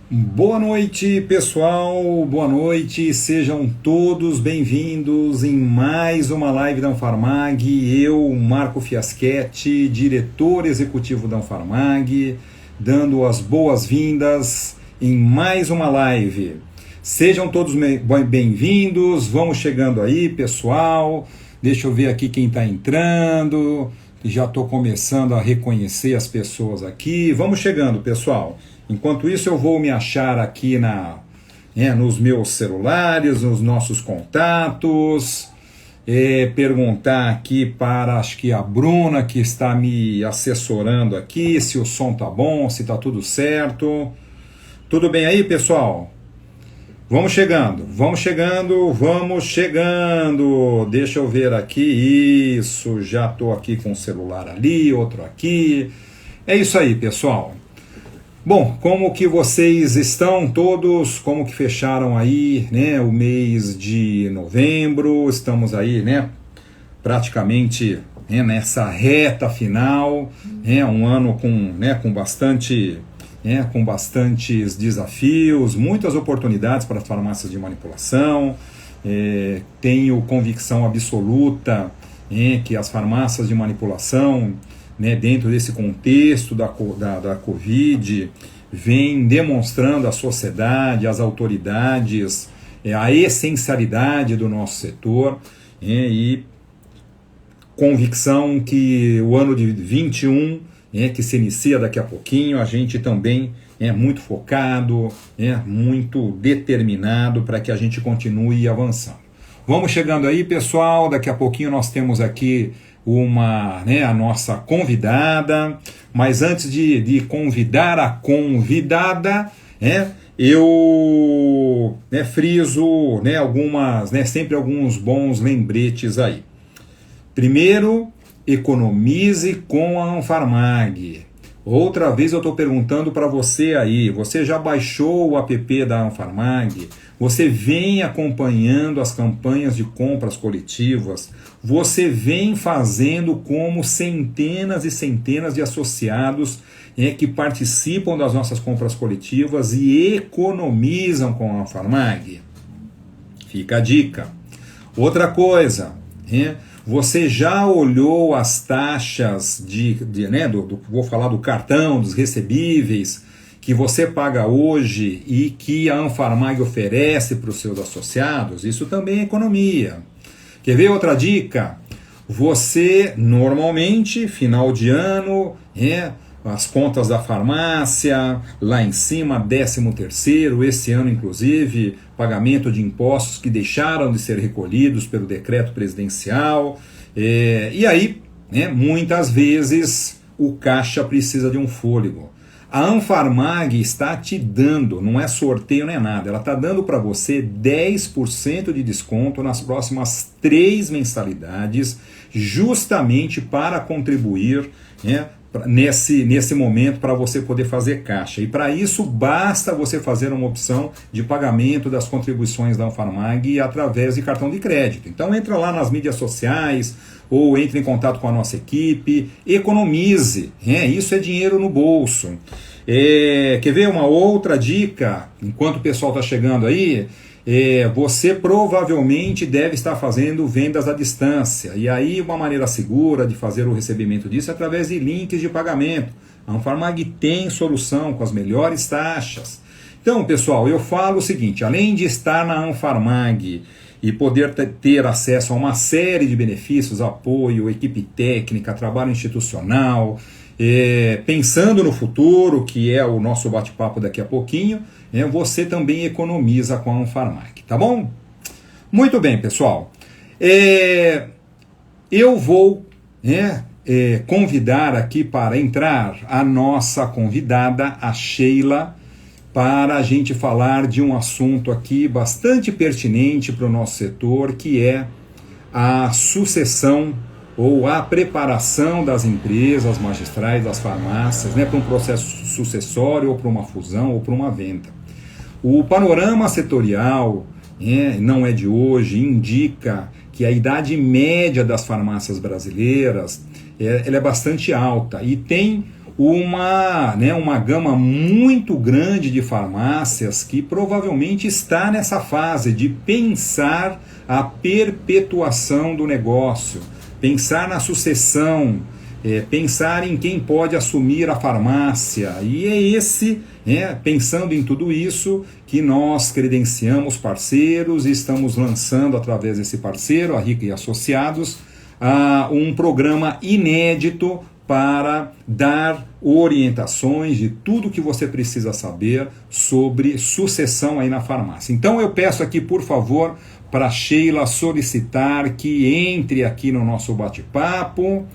Boa noite, pessoal. Boa noite. Sejam todos bem-vindos em mais uma live da Anfarmag. Eu, Marco Fiaschetti, diretor executivo da Anfarmag, dando as boas-vindas em mais uma live. Sejam todos bem-vindos. Vamos chegando aí, pessoal. Deixa eu ver aqui quem está entrando. Já estou começando a reconhecer as pessoas aqui. Vamos chegando, pessoal. Enquanto isso, eu vou me achar aqui nos meus celulares, nos nossos contatos, perguntar aqui para, acho que a Bruna, que está me assessorando aqui, se o som tá bom, se tá tudo certo. Tudo bem aí, pessoal? Vamos chegando, vamos chegando, vamos chegando. Deixa eu ver aqui, isso, já estou aqui com o celular ali, outro aqui. É isso aí, pessoal. Bom, como que vocês estão todos? Como que fecharam aí, né, o mês de novembro? Estamos aí, né, praticamente, né, nessa reta final, né, um ano com bastantes desafios, muitas oportunidades para farmácias de manipulação. Tenho convicção absoluta que as farmácias de manipulação, né, dentro desse contexto da Covid, vem demonstrando à sociedade, às autoridades, a essencialidade do nosso setor, e convicção que o ano de 21, que se inicia daqui a pouquinho, a gente também é muito focado, muito determinado para que a gente continue avançando. Vamos chegando aí, pessoal. Daqui a pouquinho nós temos aqui a nossa convidada, mas antes de convidar a convidada, eu friso sempre alguns bons lembretes aí. Primeiro, economize com a Anfarmag. Outra vez eu estou perguntando para você aí, você já baixou o app da Anfarmag? Você vem acompanhando as campanhas de compras coletivas? Você vem fazendo como centenas e centenas de associados que participam das nossas compras coletivas e economizam com a Anfarmag? Fica a dica. Outra coisa, você já olhou as taxas vou falar do cartão, dos recebíveis, que você paga hoje e que a Anfarmag oferece para os seus associados? Isso também é economia. Quer ver outra dica? Você, normalmente, final de ano, as contas da farmácia, lá em cima, 13º, esse ano, inclusive, pagamento de impostos que deixaram de ser recolhidos pelo decreto presidencial. E aí, muitas vezes, o caixa precisa de um fôlego. A Anfarmag está te dando, não é sorteio, não é nada, ela está dando para você 10% de desconto nas próximas 3 mensalidades, justamente para contribuir, nesse momento, para você poder fazer caixa. E para isso basta você fazer uma opção de pagamento das contribuições da Anfarmag através de cartão de crédito. Então entra lá nas mídias sociais ou entre em contato com a nossa equipe, economize, isso é dinheiro no bolso. Quer ver uma outra dica? Enquanto o pessoal está chegando aí, você provavelmente deve estar fazendo vendas à distância, e aí uma maneira segura de fazer o recebimento disso é através de links de pagamento. A Anfarmag tem solução com as melhores taxas. Então, pessoal, eu falo o seguinte: além de estar na Anfarmag e poder ter acesso a uma série de benefícios, apoio, equipe técnica, trabalho institucional, pensando no futuro, que é o nosso bate-papo daqui a pouquinho, você também economiza com a Anfarmag, tá bom? Muito bem, pessoal. Eu vou convidar aqui para entrar a nossa convidada, a Sheila, para a gente falar de um assunto aqui bastante pertinente para o nosso setor, que é a sucessão ou a preparação das empresas magistrais, das farmácias, para um processo sucessório, ou para uma fusão, ou para uma venda. O panorama setorial, não é de hoje, indica que a idade média das farmácias brasileiras ela é bastante alta e tem uma gama muito grande de farmácias que provavelmente está nessa fase de pensar a perpetuação do negócio, pensar na sucessão, pensar em quem pode assumir a farmácia. E é pensando em tudo isso, que nós credenciamos parceiros e estamos lançando, através desse parceiro, a Rica e Associados, um programa inédito para dar orientações de tudo que você precisa saber sobre sucessão aí na farmácia. Então eu peço aqui, por favor, para Sheila solicitar que entre aqui no nosso bate-papo.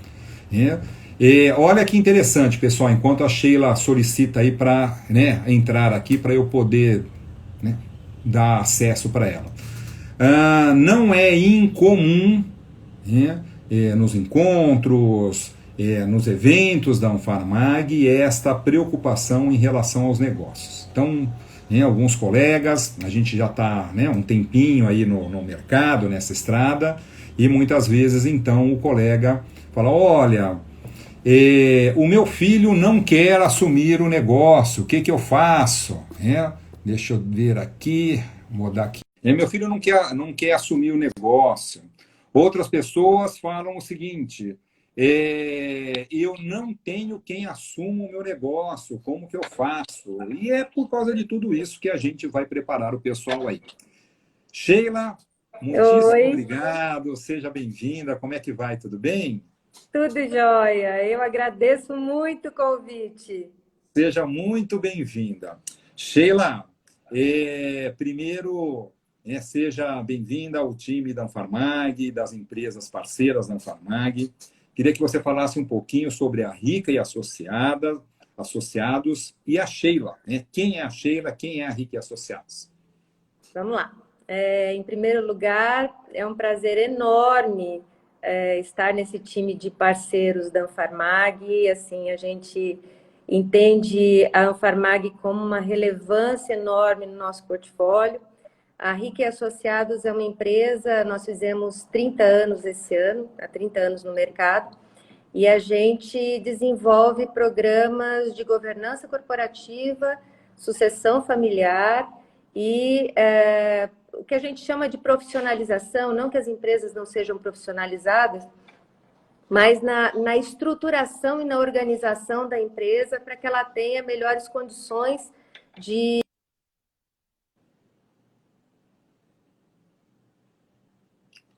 Olha que interessante, pessoal, enquanto a Sheila solicita aí para entrar aqui, para eu poder dar acesso para ela. Não é incomum nos encontros, nos eventos da Anfarmag, esta preocupação em relação aos negócios. Então, alguns colegas, a gente já está um tempinho aí no mercado, nessa estrada, e muitas vezes então o colega fala, olha, o meu filho não quer assumir o negócio, o que eu faço? Deixa eu ver aqui, vou mudar aqui. Meu filho não quer assumir o negócio. Outras pessoas falam o seguinte, eu não tenho quem assuma o meu negócio, como que eu faço? E é por causa de tudo isso que a gente vai preparar o pessoal aí. Sheila, muitíssimo obrigado, seja bem-vinda, como é que vai, tudo bem? Tudo jóia, eu agradeço muito o convite. Seja muito bem-vinda. Sheila, primeiro, seja bem-vinda ao time da Anfarmag, das empresas parceiras da Anfarmag. Queria que você falasse um pouquinho sobre a Rica e Associados e a Sheila. Quem é a Sheila, quem é a Rica e Associados? Vamos lá. Em primeiro lugar, é um prazer enorme estar nesse time de parceiros da Anfarmag. Assim, a gente entende a Anfarmag como uma relevância enorme no nosso portfólio. A Rica e Associados é uma empresa, nós fizemos 30 anos esse ano, há 30 anos no mercado, e a gente desenvolve programas de governança corporativa, sucessão familiar e o que a gente chama de profissionalização, não que as empresas não sejam profissionalizadas, mas na estruturação e na organização da empresa para que ela tenha melhores condições de...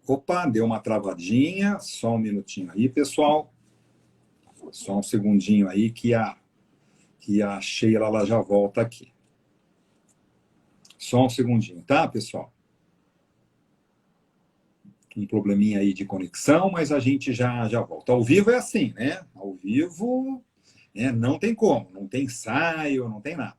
Opa, deu uma travadinha, só um minutinho aí, pessoal. Só um segundinho aí que a Sheila ela já volta aqui. Só um segundinho, tá, pessoal? Um probleminha aí de conexão, mas a gente já volta. Ao vivo é assim, né? Ao vivo não tem como, não tem ensaio, não tem nada.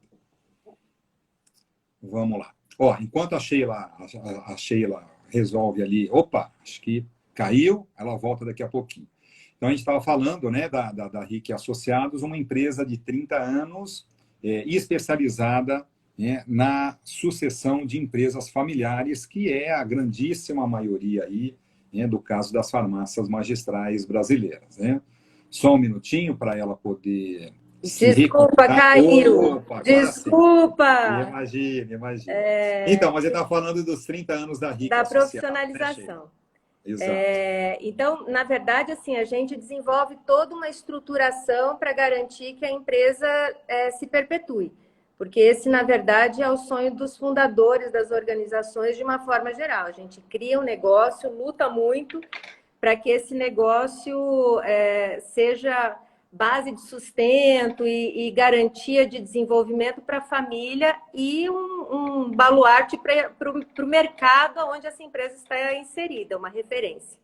Vamos lá. Enquanto a Sheila resolve ali, opa, acho que caiu, ela volta daqui a pouquinho. Então, a gente estava falando da Rica e Associados, uma empresa de 30 anos especializada na sucessão de empresas familiares, que é a grandíssima maioria aí, do caso das farmácias magistrais brasileiras. Só um minutinho para ela poder... Desculpa, caiu. Opa, desculpa. Imagina. Então, mas você está falando dos 30 anos da Rica. Da profissionalização. Exato. Então, na verdade, assim, a gente desenvolve toda uma estruturação para garantir que a empresa se perpetue. Porque esse, na verdade, é o sonho dos fundadores das organizações de uma forma geral. A gente cria um negócio, luta muito para que esse negócio seja base de sustento e garantia de desenvolvimento para a família e um baluarte para o mercado onde essa empresa está inserida, uma referência.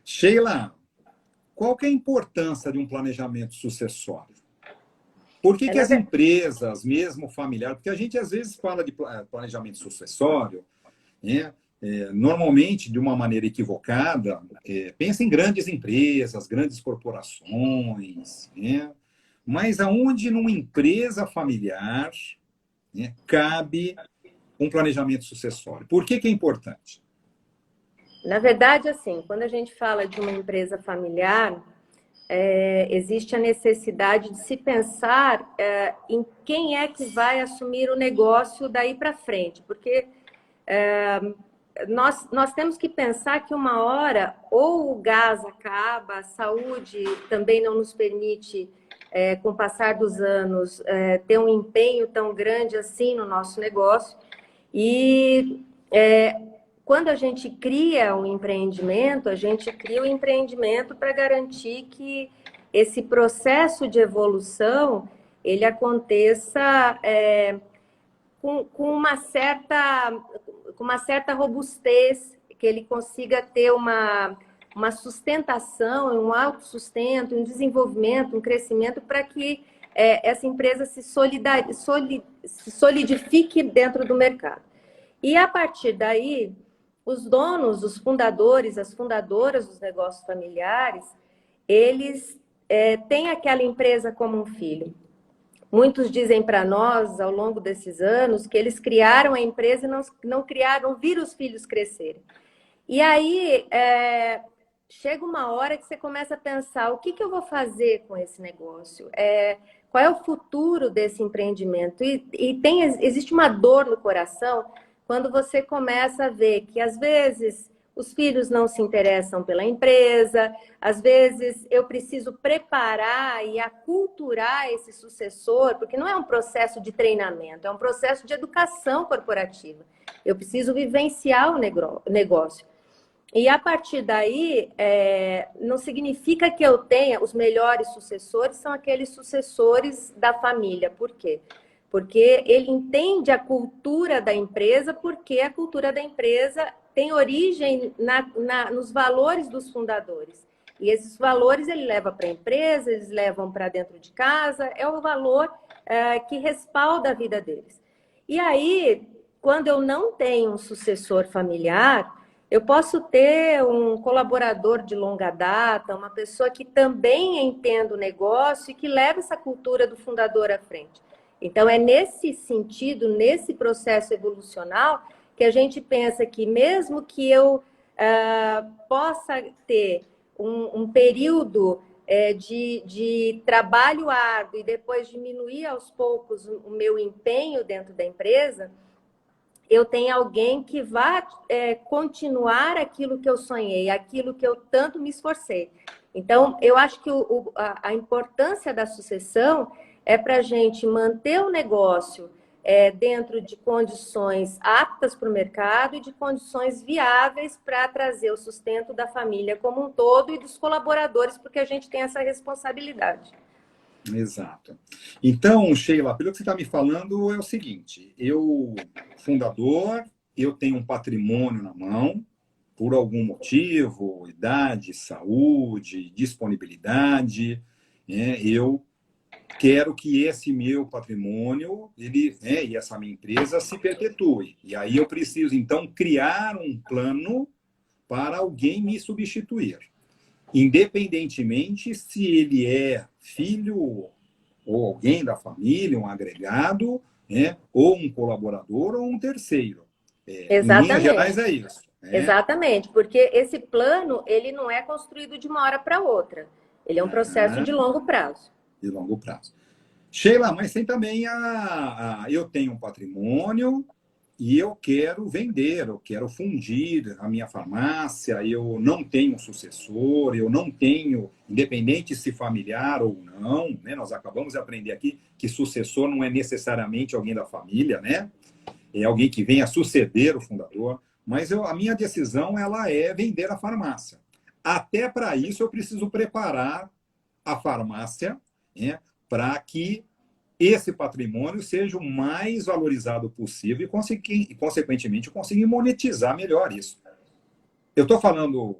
Sheila, qual que é a importância de um planejamento sucessório? Por que as empresas, mesmo familiares, porque a gente às vezes fala de planejamento sucessório, normalmente, de uma maneira equivocada, pensa em grandes empresas, grandes corporações, mas aonde numa empresa familiar cabe um planejamento sucessório? Por que é importante? Na verdade, assim, quando a gente fala de uma empresa familiar, existe a necessidade de se pensar em quem é que vai assumir o negócio daí para frente, porque nós temos que pensar que uma hora ou o gás acaba, a saúde também não nos permite, com o passar dos anos, ter um empenho tão grande assim no nosso negócio. E quando a gente cria um empreendimento, a gente cria o empreendimento para garantir que esse processo de evolução ele aconteça com uma certa robustez, que ele consiga ter uma sustentação, um autossustento, um desenvolvimento, um crescimento para que essa empresa se solidifique dentro do mercado. E a partir daí, os donos, os fundadores, as fundadoras dos negócios familiares, eles têm aquela empresa como um filho. Muitos dizem para nós, ao longo desses anos, que eles criaram a empresa e não criaram, viram os filhos crescerem. E aí, chega uma hora que você começa a pensar, o que eu vou fazer com esse negócio? Qual é o futuro desse empreendimento? E existe uma dor no coração quando você começa a ver que, às vezes, os filhos não se interessam pela empresa, às vezes eu preciso preparar e aculturar esse sucessor, porque não é um processo de treinamento, é um processo de educação corporativa. Eu preciso vivenciar o negócio. E a partir daí, não significa que eu tenha os melhores sucessores, são aqueles sucessores da família. Por quê? Porque ele entende a cultura da empresa, porque a cultura da empresa tem origem nos valores dos fundadores. E esses valores ele leva para a empresa, eles levam para dentro de casa, é o valor que respalda a vida deles. E aí, quando eu não tenho um sucessor familiar, eu posso ter um colaborador de longa data, uma pessoa que também entenda o negócio e que leva essa cultura do fundador à frente. Então, é nesse sentido, nesse processo evolucional, que a gente pensa que mesmo que eu possa ter um período de trabalho árduo e depois diminuir aos poucos o meu empenho dentro da empresa, eu tenho alguém que vá continuar aquilo que eu sonhei, aquilo que eu tanto me esforcei. Então, eu acho que a importância da sucessão é para a gente manter o negócio dentro de condições aptas para o mercado e de condições viáveis para trazer o sustento da família como um todo e dos colaboradores, porque a gente tem essa responsabilidade. Exato. Então, Sheila, pelo que você está me falando, é o seguinte: eu, fundador, eu tenho um patrimônio na mão, por algum motivo, idade, saúde, disponibilidade, eu quero que esse meu patrimônio e essa minha empresa se perpetue. E aí eu preciso, então, criar um plano para alguém me substituir. Independentemente se ele é filho ou alguém da família, um agregado, ou um colaborador ou um terceiro. Em linhas gerais é isso. Exatamente, porque esse plano ele não é construído de uma hora para outra. Ele é um processo de longo prazo. De longo prazo. Sheila, mas tem também eu tenho um patrimônio e eu quero vender, eu quero fundir a minha farmácia, eu não tenho sucessor, eu não tenho, independente se familiar ou não, né? Nós acabamos de aprender aqui que sucessor não é necessariamente alguém da família, né? É alguém que venha suceder o fundador, mas a minha decisão ela é vender a farmácia. Até para isso eu preciso preparar a farmácia, né, para que esse patrimônio seja o mais valorizado possível e consequentemente, conseguir monetizar melhor isso. Eu estou falando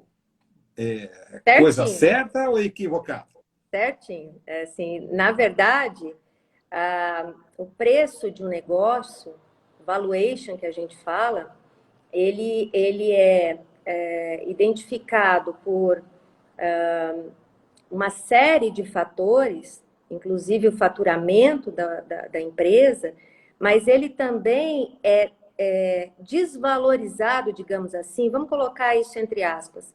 coisa certa ou equivocada? Certinho. Assim, na verdade, o preço de um negócio, valuation que a gente fala, ele é identificado por uma série de fatores, inclusive o faturamento da empresa, mas ele também é desvalorizado, digamos assim, vamos colocar isso entre aspas,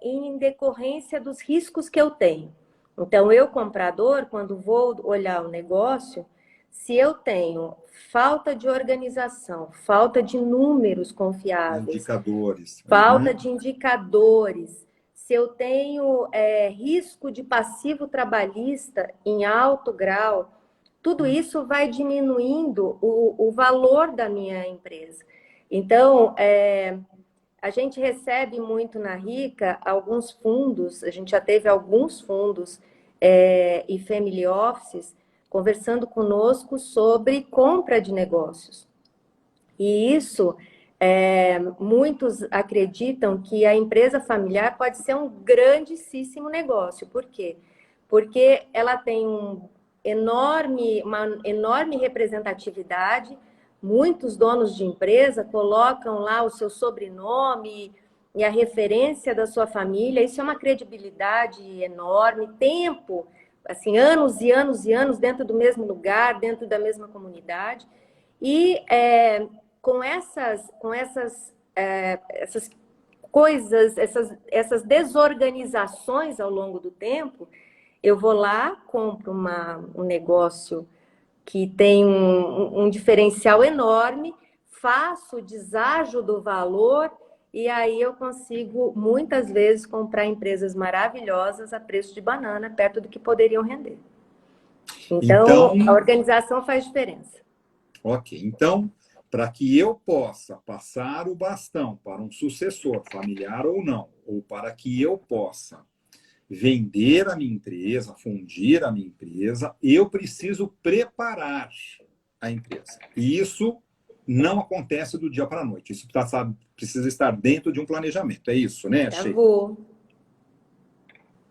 em decorrência dos riscos que eu tenho. Então, eu, comprador, quando vou olhar o negócio, se eu tenho falta de organização, falta de números confiáveis, Indicadores. falta Uhum. de indicadores, se eu tenho risco de passivo trabalhista em alto grau, tudo isso vai diminuindo o valor da minha empresa. Então, a gente recebe muito na Rica alguns fundos, a gente já teve alguns fundos e family offices conversando conosco sobre compra de negócios. E isso, muitos acreditam que a empresa familiar pode ser um grandíssimo negócio. Por quê? Porque ela tem uma enorme representatividade. Muitos donos de empresa colocam lá o seu sobrenome e a referência da sua família. Isso é uma credibilidade enorme. Tempo, assim, anos e anos e anos dentro do mesmo lugar, dentro da mesma comunidade. E essas coisas, essas desorganizações ao longo do tempo, eu vou lá, compro um negócio que tem um diferencial enorme, faço deságio do valor e aí eu consigo, muitas vezes, comprar empresas maravilhosas a preço de banana, perto do que poderiam render. Então, a Então, organização faz diferença. ok. Então, para que eu possa passar o bastão para um sucessor, familiar ou não, ou para que eu possa vender a minha empresa, fundir a minha empresa, eu preciso preparar a empresa. E isso não acontece do dia para a noite. Isso precisa estar dentro de um planejamento. É isso, né, Sheila? Travou.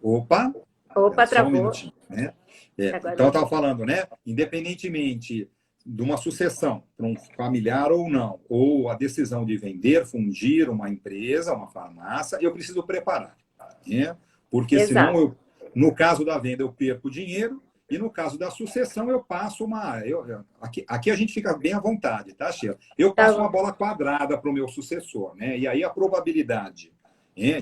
Opa, Opa, só um travou. minutinho, né? Agora Então, eu estava voltou. falando, né? Independentemente de uma sucessão para um familiar ou não, ou a decisão de vender, fundir uma empresa, uma farmácia, eu preciso preparar, né? Porque senão, Exato. no caso da venda, eu perco dinheiro, e no caso da sucessão, eu passo aqui a gente fica bem à vontade, tá, Sheila? Eu Tá passo uma bom. bola quadrada para o meu sucessor, né? E aí a probabilidade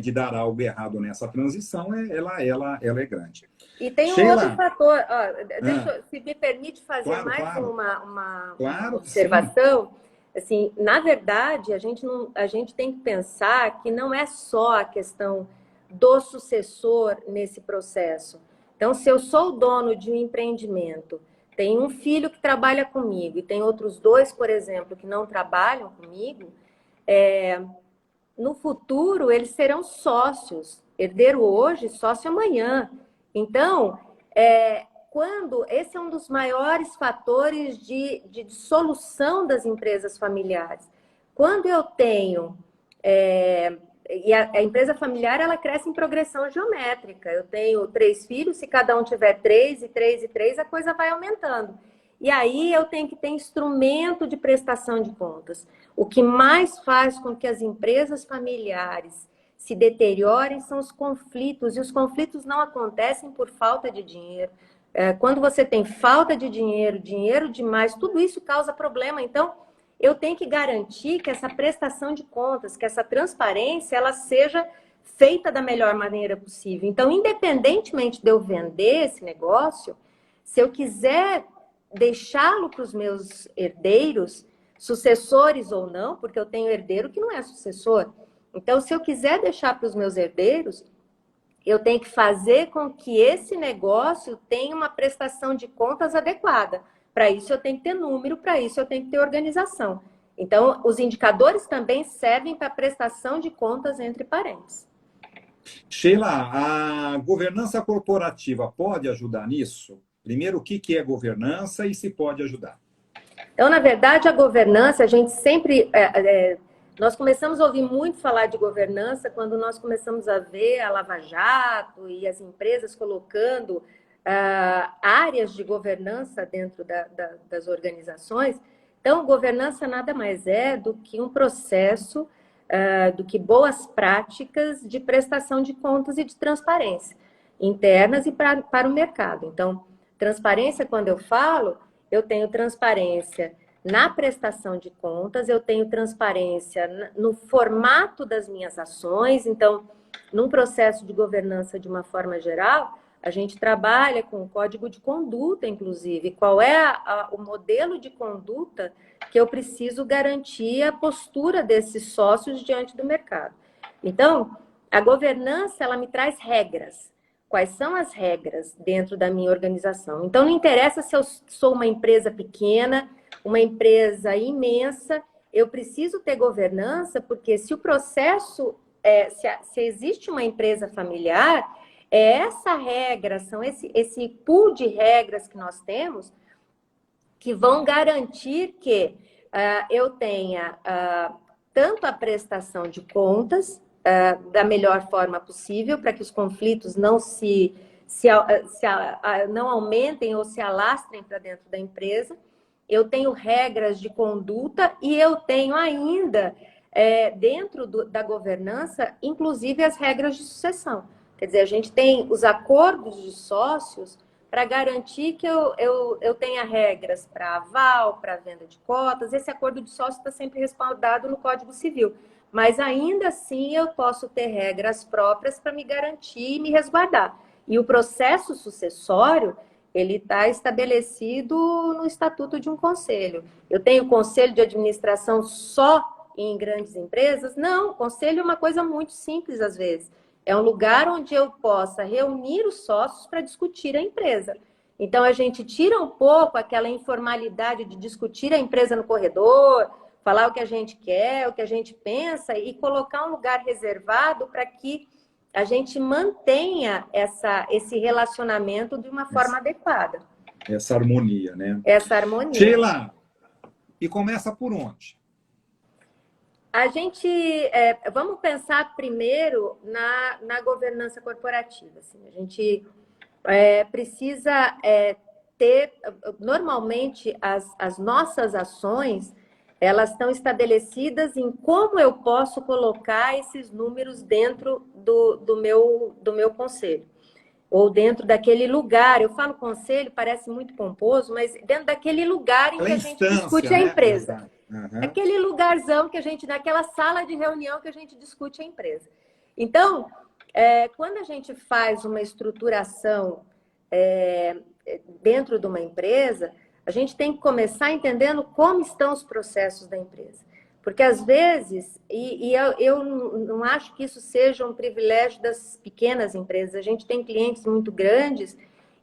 de dar algo errado nessa transição, ela é grande. E tem um outro Sheila, fator, ó, ah, se me permite fazer claro, mais claro, uma claro que sim. observação, assim, na verdade, a gente tem que pensar que não é só a questão do sucessor nesse processo. Então, se eu sou o dono de um empreendimento, tem um filho que trabalha comigo e tem outros dois, por exemplo, que não trabalham comigo, no futuro eles serão sócios, herdeiro hoje, sócio amanhã. Então, quando esse é um dos maiores fatores de dissolução das empresas familiares. Quando eu tenho e a empresa familiar ela cresce em progressão geométrica. Eu tenho 3 filhos, se cada um tiver 3 e 3 e 3, a coisa vai aumentando. E aí eu tenho que ter instrumento de prestação de contas. O que mais faz com que as empresas familiares se deteriorem são os conflitos, e os conflitos não acontecem por falta de dinheiro. Quando você tem falta de dinheiro, dinheiro demais, tudo isso causa problema. Então, eu tenho que garantir que essa prestação de contas, que essa transparência, ela seja feita da melhor maneira possível. Então, independentemente de eu vender esse negócio, se eu quiser deixá-lo para os meus herdeiros, sucessores ou não, porque eu tenho herdeiro que não é sucessor. Então, se eu quiser deixar para os meus herdeiros, eu tenho que fazer com que esse negócio tenha uma prestação de contas adequada. Para isso, eu tenho que ter número, para isso, eu tenho que ter organização. Então, os indicadores também servem para prestação de contas entre parentes. Sheila, a governança corporativa pode ajudar nisso? Primeiro, o que é governança e se pode ajudar? Então, na verdade, a governança, a gente sempre. Nós começamos a ouvir muito falar de governança quando nós começamos a ver a Lava Jato e as empresas colocando áreas de governança dentro das organizações. Então, governança nada mais é do que um processo, do que boas práticas de prestação de contas e de transparência, internas e para o mercado. Então, transparência, quando eu falo, eu tenho transparência na prestação de contas, eu tenho transparência no formato das minhas ações. Então, num processo de governança de uma forma geral, a gente trabalha com o código de conduta, inclusive, qual é o modelo de conduta que eu preciso garantir a postura desses sócios diante do mercado. Então, a governança, ela me traz regras. Quais são as regras dentro da minha organização? Então, não interessa se eu sou uma empresa pequena, uma empresa imensa, eu preciso ter governança, porque se o processo, se existe uma empresa familiar, é essa regra, são esse pool de regras que nós temos que vão garantir que eu tenha tanto a prestação de contas da melhor forma possível, para que os conflitos não não aumentem ou se alastrem para dentro da empresa. Eu tenho regras de conduta e eu tenho ainda, dentro da governança, inclusive as regras de sucessão. Quer dizer, a gente tem os acordos de sócios para garantir que eu tenha regras para aval, para venda de cotas. Esse acordo de sócio está sempre respaldado no Código Civil. Mas ainda assim eu posso ter regras próprias para me garantir e me resguardar. E o processo sucessório, ele está estabelecido no Estatuto de um Conselho. Eu tenho conselho de administração só em grandes empresas? Não, conselho é uma coisa muito simples às vezes. É um lugar onde eu possa reunir os sócios para discutir a empresa. Então, a gente tira um pouco aquela informalidade de discutir a empresa no corredor, falar o que a gente quer, o que a gente pensa e colocar um lugar reservado para que a gente mantenha esse relacionamento de uma forma adequada. Essa harmonia, né? Essa harmonia. Sheila, e começa por onde? A gente, vamos pensar primeiro na governança corporativa. Assim. A gente precisa ter, normalmente, as nossas ações, elas estão estabelecidas em como eu posso colocar esses números dentro do meu conselho, ou dentro daquele lugar. Eu falo conselho, parece muito pomposo, mas dentro daquele lugar em que a gente discute a empresa. Uhum. Aquele lugarzão que a gente, naquela sala de reunião que a gente discute a empresa. Então, quando a gente faz uma estruturação dentro de uma empresa, a gente tem que começar entendendo como estão os processos da empresa. Porque, às vezes, eu não acho que isso seja um privilégio das pequenas empresas, a gente tem clientes muito grandes,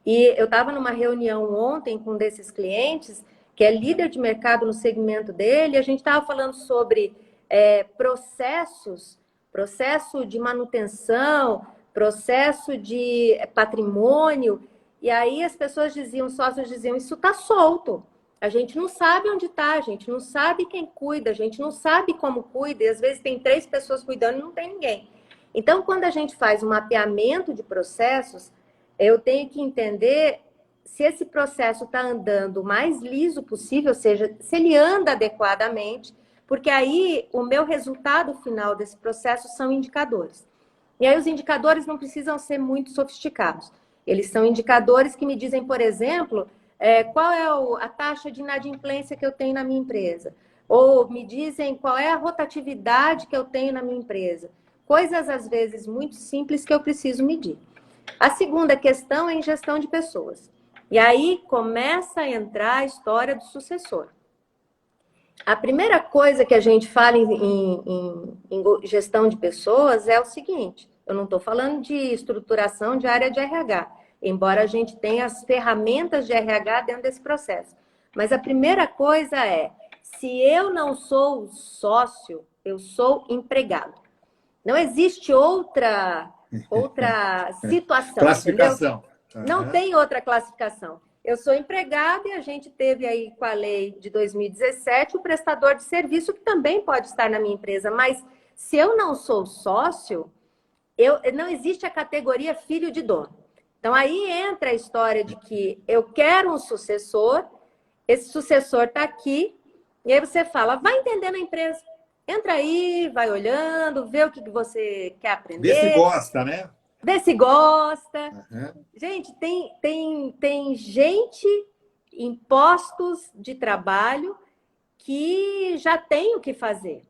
e eu estava numa reunião ontem com um desses clientes, que é líder de mercado no segmento dele, e a gente estava falando sobre processo de manutenção, processo de patrimônio, e aí as pessoas diziam, os sócios diziam, isso está solto, a gente não sabe onde está, a gente não sabe quem cuida, a gente não sabe como cuida, e às vezes tem 3 pessoas cuidando e não tem ninguém. Então, quando a gente faz um mapeamento de processos, eu tenho que entender se esse processo está andando o mais liso possível, ou seja, se ele anda adequadamente, porque aí o meu resultado final desse processo são indicadores. E aí os indicadores não precisam ser muito sofisticados. Eles são indicadores que me dizem, por exemplo, qual é a taxa de inadimplência que eu tenho na minha empresa. Ou me dizem qual é a rotatividade que eu tenho na minha empresa. Coisas, às vezes, muito simples que eu preciso medir. A segunda questão é em gestão de pessoas. E aí começa a entrar a história do sucessor. A primeira coisa que a gente fala em gestão de pessoas é o seguinte, eu não estou falando de estruturação de área de RH, embora a gente tenha as ferramentas de RH dentro desse processo. Mas a primeira coisa é, se eu não sou sócio, eu sou empregado. Não existe outra situação. Classificação. Entendeu? Não tem outra classificação. Eu sou empregada e a gente teve aí com a lei de 2017 o prestador de serviço que também pode estar na minha empresa, mas se eu não sou sócio, não existe a categoria filho de dono. Então aí entra a história de que eu quero um sucessor, esse sucessor está aqui, e aí você fala, vai entendendo a empresa. Entra aí, vai olhando, vê o que você quer aprender. Vê se gosta, né? Vê se gosta. Uhum. Gente, tem gente em postos de trabalho que já tem o que fazer.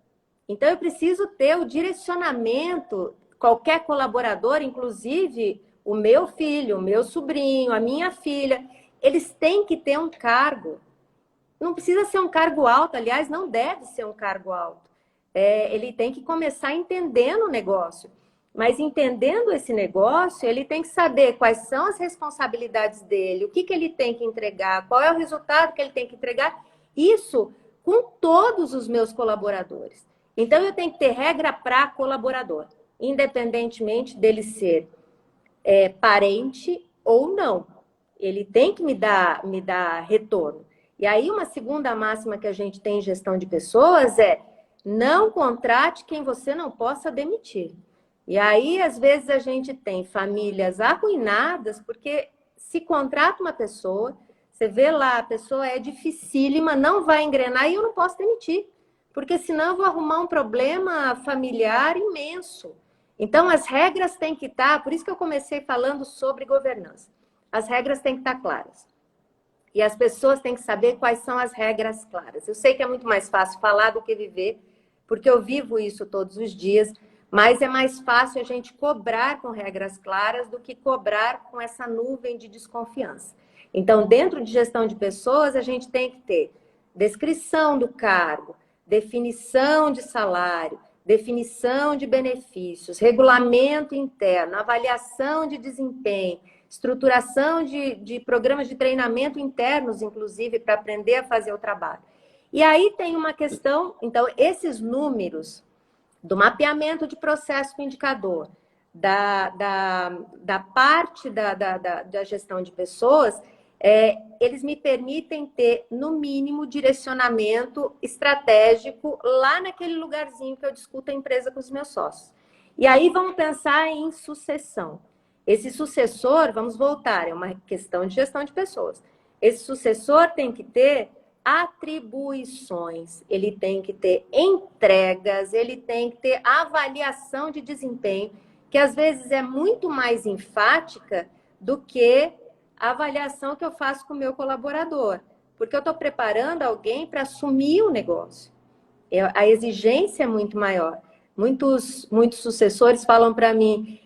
Então, eu preciso ter o direcionamento, qualquer colaborador, inclusive o meu filho, o meu sobrinho, a minha filha, eles têm que ter um cargo. Não precisa ser um cargo alto, aliás, não deve ser um cargo alto. Ele tem que começar entendendo o negócio. Mas entendendo esse negócio, ele tem que saber quais são as responsabilidades dele, o que ele tem que entregar, qual é o resultado que ele tem que entregar. Isso com todos os meus colaboradores. Então, eu tenho que ter regra para colaborador, independentemente dele ser parente ou não. Ele tem que me dar retorno. E aí, uma segunda máxima que a gente tem em gestão de pessoas é: não contrate quem você não possa demitir. E aí, às vezes, a gente tem famílias arruinadas porque se contrata uma pessoa, você vê lá, a pessoa é dificílima, não vai engrenar e eu não posso demitir, porque senão eu vou arrumar um problema familiar imenso. Então, as regras têm que estar, por isso que eu comecei falando sobre governança. As regras têm que estar claras. E as pessoas têm que saber quais são as regras claras. Eu sei que é muito mais fácil falar do que viver, porque eu vivo isso todos os dias, mas é mais fácil a gente cobrar com regras claras do que cobrar com essa nuvem de desconfiança. Então, dentro de gestão de pessoas, a gente tem que ter descrição do cargo, definição de salário, definição de benefícios, regulamento interno, avaliação de desempenho, estruturação de programas de treinamento internos, inclusive, para aprender a fazer o trabalho. E aí tem uma questão, então, esses números do mapeamento de processo com indicador, da parte da gestão de pessoas, eles me permitem ter, no mínimo, direcionamento estratégico lá naquele lugarzinho que eu discuto a empresa com os meus sócios. E aí vamos pensar em sucessão. Esse sucessor, vamos voltar, é uma questão de gestão de pessoas. Esse sucessor tem que ter atribuições, ele tem que ter entregas, ele tem que ter avaliação de desempenho, que às vezes é muito mais enfática do que a avaliação que eu faço com o meu colaborador, porque eu estou preparando alguém para assumir o negócio. A exigência é muito maior. Muitos sucessores falam para mim,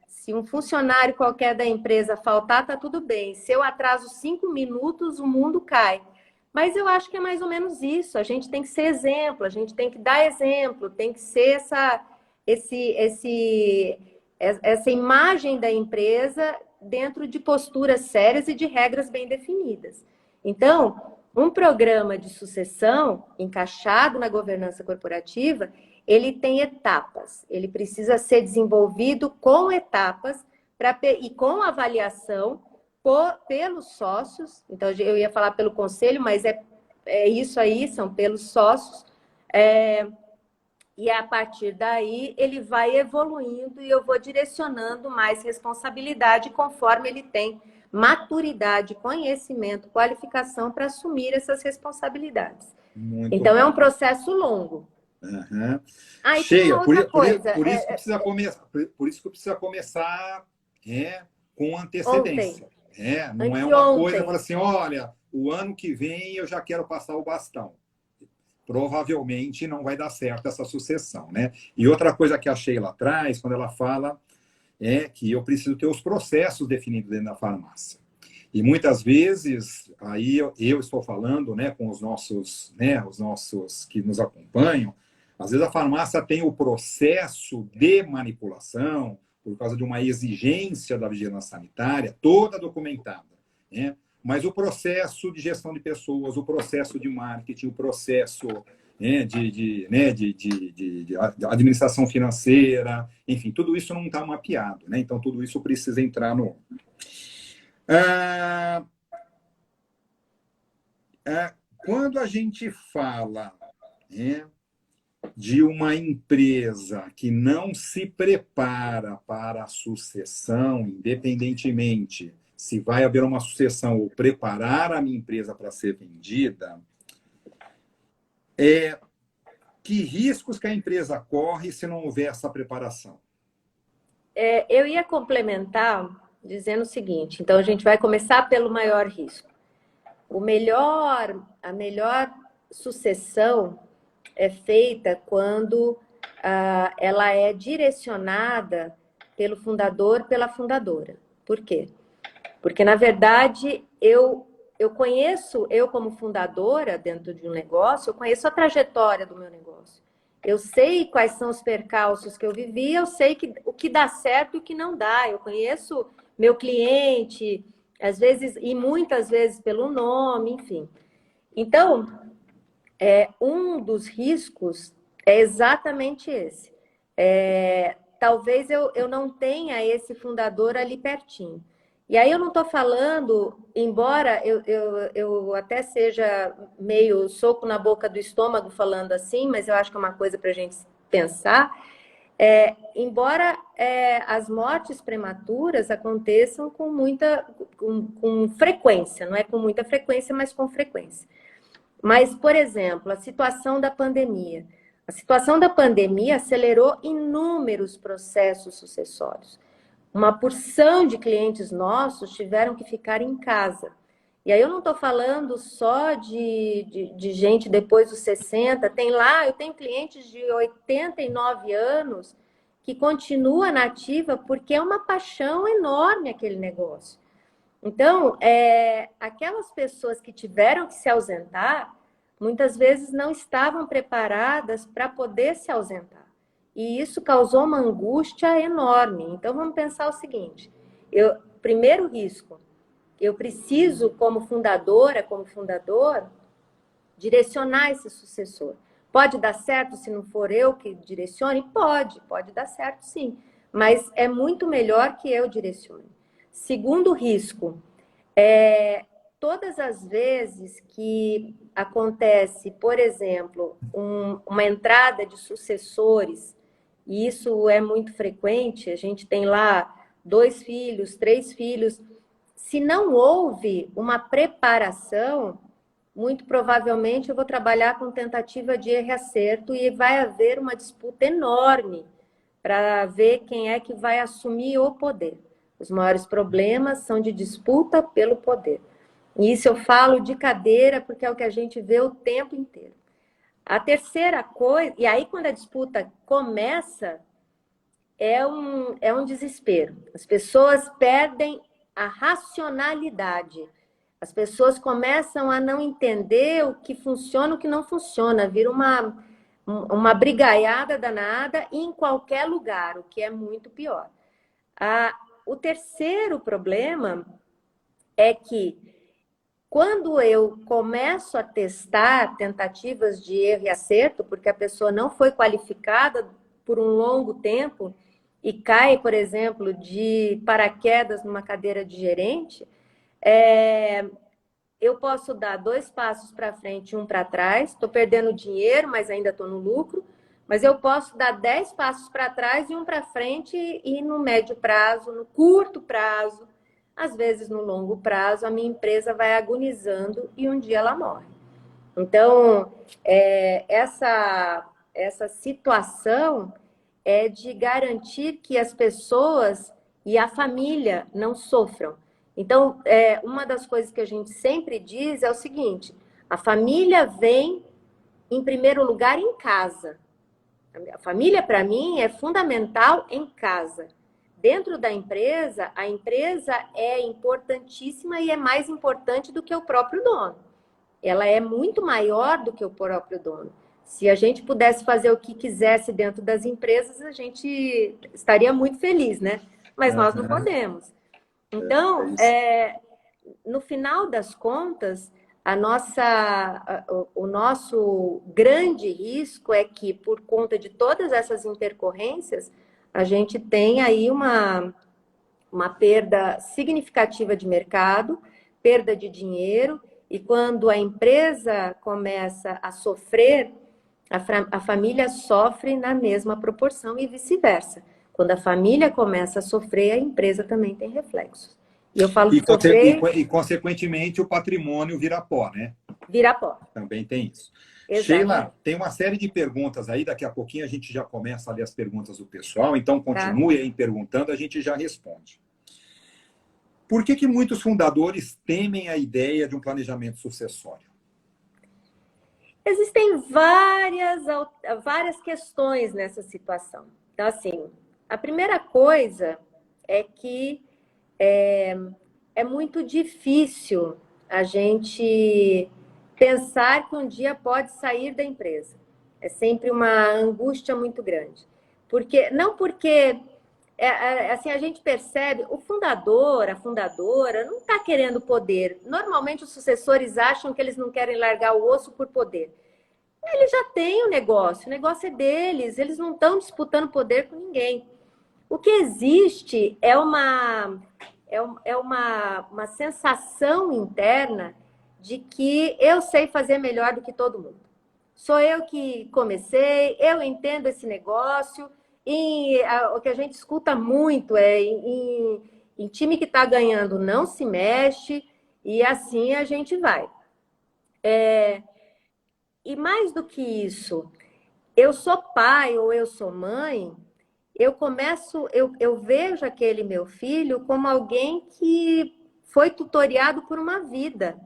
se um funcionário qualquer da empresa faltar, tá tudo bem. Se eu atraso 5 minutos, o mundo cai. Mas eu acho que é mais ou menos isso. A gente tem que ser exemplo, a gente tem que dar exemplo, tem que ser essa imagem da empresa dentro de posturas sérias e de regras bem definidas. Então, um programa de sucessão encaixado na governança corporativa, ele tem etapas, ele precisa ser desenvolvido com etapas e com avaliação pelos sócios. Então, eu ia falar pelo conselho, mas é isso aí, são pelos sócios. E a partir daí, ele vai evoluindo e eu vou direcionando mais responsabilidade conforme ele tem maturidade, conhecimento, qualificação para assumir essas responsabilidades. Muito então, bom. É um processo longo. Uhum. Ah, e tem uma outra coisa. Por isso que precisa começar com antecedência. Não é uma coisa para assim, olha, o ano que vem eu já quero passar o bastão. Provavelmente não vai dar certo essa sucessão, né? E outra coisa que achei lá atrás, quando ela fala que eu preciso ter os processos definidos dentro da farmácia. E muitas vezes, aí eu estou falando, né, com os nossos que nos acompanham, às vezes a farmácia tem o processo de manipulação, por causa de uma exigência da vigilância sanitária, toda documentada, né? Mas o processo de gestão de pessoas, o processo de marketing, o processo de administração financeira, enfim, tudo isso não está mapeado, né? Então, tudo isso precisa entrar no... Quando a gente fala de uma empresa que não se prepara para a sucessão, independentemente se vai haver uma sucessão ou preparar a minha empresa para ser vendida, que riscos que a empresa corre se não houver essa preparação? Eu ia complementar dizendo o seguinte, então a gente vai começar pelo maior risco. A melhor sucessão é feita quando ela é direcionada pelo fundador, pela fundadora. Por quê? Porque, na verdade, eu conheço, eu como fundadora dentro de um negócio, eu conheço a trajetória do meu negócio. Eu sei quais são os percalços que eu vivi, eu sei o que dá certo e o que não dá. Eu conheço meu cliente, às vezes, e muitas vezes pelo nome, enfim. Então, um dos riscos é exatamente esse. Talvez eu não tenha esse fundador ali pertinho. E aí eu não estou falando, embora eu até seja meio soco na boca do estômago falando assim, mas eu acho que é uma coisa para a gente pensar. Embora as mortes prematuras aconteçam com frequência, não é com muita frequência, mas com frequência. Mas, por exemplo, a situação da pandemia. A situação da pandemia acelerou inúmeros processos sucessórios. Uma porção de clientes nossos tiveram que ficar em casa. E aí eu não estou falando só de gente depois dos 60. Eu tenho clientes de 89 anos que continua na ativa porque é uma paixão enorme aquele negócio. Então, aquelas pessoas que tiveram que se ausentar, muitas vezes não estavam preparadas para poder se ausentar. E isso causou uma angústia enorme. Então, vamos pensar o seguinte: primeiro risco, eu preciso, como fundadora, como fundador, direcionar esse sucessor. Pode dar certo se não for eu que direcione? Pode dar certo sim. Mas é muito melhor que eu direcione. Segundo risco, todas as vezes que acontece, por exemplo, uma entrada de sucessores, e isso é muito frequente, a gente tem lá 2 filhos, 3 filhos, se não houve uma preparação, muito provavelmente eu vou trabalhar com tentativa de erro e acerto e vai haver uma disputa enorme para ver quem é que vai assumir o poder. Os maiores problemas são de disputa pelo poder. E isso eu falo de cadeira, porque é o que a gente vê o tempo inteiro. A terceira coisa, e aí quando a disputa começa, é um desespero. As pessoas perdem a racionalidade. As pessoas começam a não entender o que funciona e o que não funciona. Vira uma brigaiada danada em qualquer lugar, o que é muito pior. O terceiro problema é que quando eu começo a testar tentativas de erro e acerto, porque a pessoa não foi qualificada por um longo tempo e cai, por exemplo, de paraquedas numa cadeira de gerente, eu posso dar 2 passos para frente e 1 para trás, estou perdendo dinheiro, mas ainda estou no lucro, mas eu posso dar 10 passos para trás e 1 para frente e no médio prazo, no curto prazo, às vezes no longo prazo, a minha empresa vai agonizando e um dia ela morre. Então, essa situação é de garantir que as pessoas e a família não sofram. Então, uma das coisas que a gente sempre diz é o seguinte: a família vem em primeiro lugar em casa. A família, para mim, é fundamental em casa. Dentro da empresa, a empresa é importantíssima e é mais importante do que o próprio dono. Ela é muito maior do que o próprio dono. Se a gente pudesse fazer o que quisesse dentro das empresas, a gente estaria muito feliz, né? Mas nós não podemos. Então, no final das contas, o nosso grande risco é que, por conta de todas essas intercorrências, a gente tem aí uma perda significativa de mercado, perda de dinheiro, e quando a empresa começa a sofrer, a família sofre na mesma proporção e vice-versa. Quando a família começa a sofrer, a empresa também tem reflexos. E eu falo de sofrer... consequentemente, o patrimônio vira pó, né? Vira pó. Também tem isso. Exato. Sheila, tem uma série de perguntas aí, daqui a pouquinho a gente já começa a ler as perguntas do pessoal, então continue aí perguntando, a gente já responde. Por que muitos fundadores temem a ideia de um planejamento sucessório? Existem várias questões nessa situação. Então, assim, a primeira coisa é que é muito difícil a gente pensar que um dia pode sair da empresa. É sempre uma angústia muito grande. Não porque assim, a gente percebe, o fundador, a fundadora, não está querendo poder. Normalmente os sucessores acham que eles não querem largar o osso por poder. Eles já têm o negócio é deles, eles não estão disputando poder com ninguém. O que existe uma sensação interna de que eu sei fazer melhor do que todo mundo. Sou eu que comecei, eu entendo esse negócio. E o que a gente escuta muito é em time que está ganhando não se mexe, e assim a gente vai. E mais do que isso, eu sou pai ou eu sou mãe, eu vejo aquele meu filho como alguém que foi tutoriado por uma vida.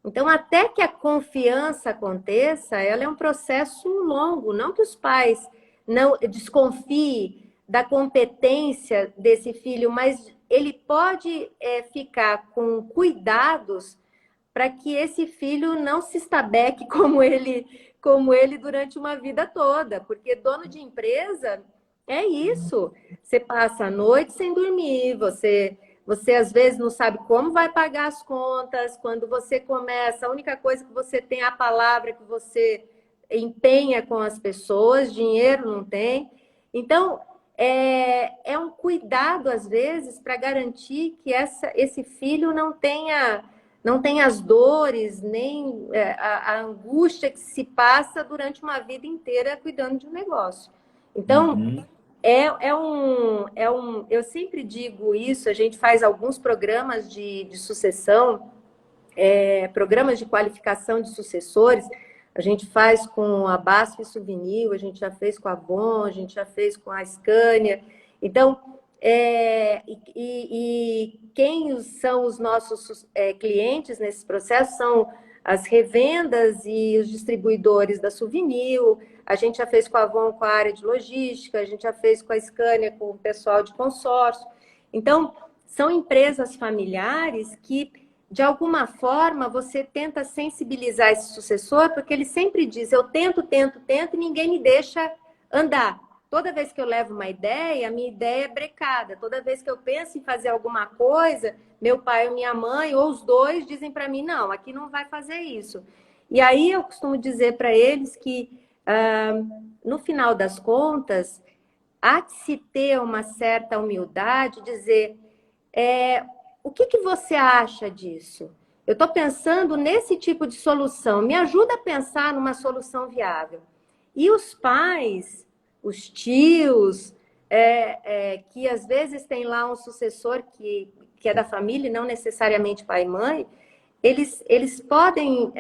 Então, até que a confiança aconteça, ela é um processo longo. Não que os pais não desconfiem da competência desse filho, mas ele pode ficar com cuidados para que esse filho não se estabeque como ele durante uma vida toda, porque dono de empresa é isso. Você passa a noite sem dormir, você às vezes não sabe como vai pagar as contas. Quando você começa, a única coisa que você tem é a palavra que você empenha com as pessoas, dinheiro não tem. Então, é um cuidado, às vezes, para garantir que esse filho não tenha as dores, nem a angústia que se passa durante uma vida inteira cuidando de um negócio. Então, Uhum. eu sempre digo isso, a gente faz alguns programas de sucessão, programas de qualificação de sucessores, a gente faz com a BASF Souvenir, a gente já fez com a Avon, a gente já fez com a Scania. Então, quem são os nossos clientes nesse processo são as revendas e os distribuidores da Souvenir. A gente já fez com a Avon com a área de logística, a gente já fez com a Scania com o pessoal de consórcio. Então, são empresas familiares que, de alguma forma, você tenta sensibilizar esse sucessor, porque ele sempre diz, eu tento, tento, tento, e ninguém me deixa andar. Toda vez que eu levo uma ideia, a minha ideia é brecada. Toda vez que eu penso em fazer alguma coisa, meu pai ou minha mãe, ou os dois, dizem para mim, não, aqui não vai fazer isso. E aí eu costumo dizer para eles que, no final das contas, há que se ter uma certa humildade, dizer, o que você acha disso? Eu estou pensando nesse tipo de solução, me ajuda a pensar numa solução viável. E os pais, os tios, que às vezes tem lá um sucessor que é da família, não necessariamente pai e mãe, eles podem